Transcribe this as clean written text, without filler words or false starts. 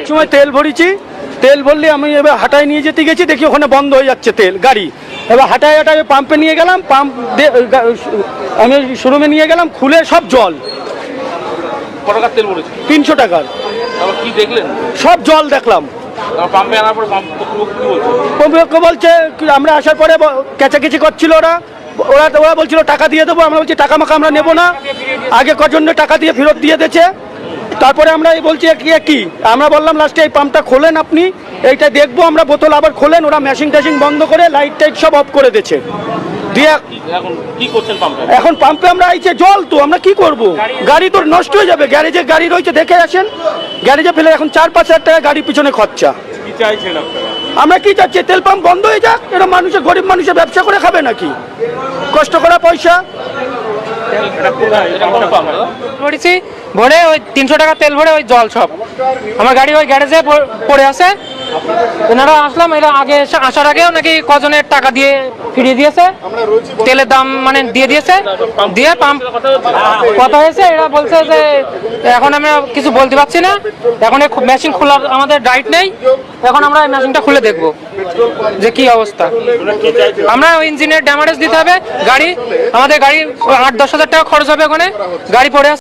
সময় তেল ভরেছি, তেল ভরলে আমি এবার হাটায় নিয়ে যেতে গেছি, দেখি ওখানে বন্ধ হয়ে যাচ্ছে তেল গাড়ি। এবার হাটায় হাটায় পাম্পে নিয়ে গেলাম, আমি শোরুমে নিয়ে গেলাম, খুলে সব জল। কত টাকার তেল ভরেছে? 300 টাকার। তারপর কি দেখলেন? সব জল দেখলাম। পাম্পে আনার পরে পাম্প কর্তৃপক্ষ কি বলছে? কর্তৃপক্ষ বলছে, আমরা আসার পরে কেচাকেচি করছিল ওরা বলছিল টাকা দিয়ে দেবো। আমরা বলছি টাকা মাকা আমরা নেবো না, আগে কজন টাকা দিয়ে ফেরত দিয়ে দিয়েছে। তারপরে আমরা বলছি কি আমরা বললাম লাস্টে এই পাম্পটা খোলেন আপনি, এইটা দেখবো আমরা। বোতল আবার খোলেন, ওরা মেশিন টেশিন বন্ধ করে লাইট টাইট সব অফ করে দিয়েছে। দিয়ে এখন কি করছেন পাম্পে? এখন পাম্পে আমরা আইছে জল, তো আমরা কি করব? গাড়ি তো নষ্ট হয়ে যাবে। গ্যারেজে গাড়ি রয়েছে, দেখে আসেন, গ্যারেজে ফেলে এখন 4-5 হাজার টাকা গাড়ির পিছনে খরচা। কি চাইছেন আপনারা? আমরা কি চাচ্ছি? তেল পাম্প বন্ধ হয়ে যাক। এরা মানুষের, গরিব মানুষের ব্যবসা করে খাবে নাকি? কষ্ট করা পয়সা। ভরেছি, ভরে ওই 300 টাকা তেল ভরে ওই জল সব আমার গাড়ি ওই গ্যারেজে পড়ে আছে। এনারা আসলাম, এরা আগে আসার আগেও নাকি কজনের টাকা দিয়ে ফিরিয়ে দিয়েছে, তেলের দাম মানে দিয়ে দিয়েছে। দিয়ে পাম্প কথা হয়েছে, এরা বলছে যে এখন আমরা কিছু বলতে পারছি না, এখন মেশিন খোলার আমাদের রাইট নেই, এখন আমরা এই মেশিনটা খুলে দেখবো যে কি অবস্থা। আমরা ওই ইঞ্জিনের ড্যামেজ দিতে হবে, গাড়ি আমাদের গাড়ি 8-10 হাজার টাকা খরচ হবে, ওখানে গাড়ি পড়ে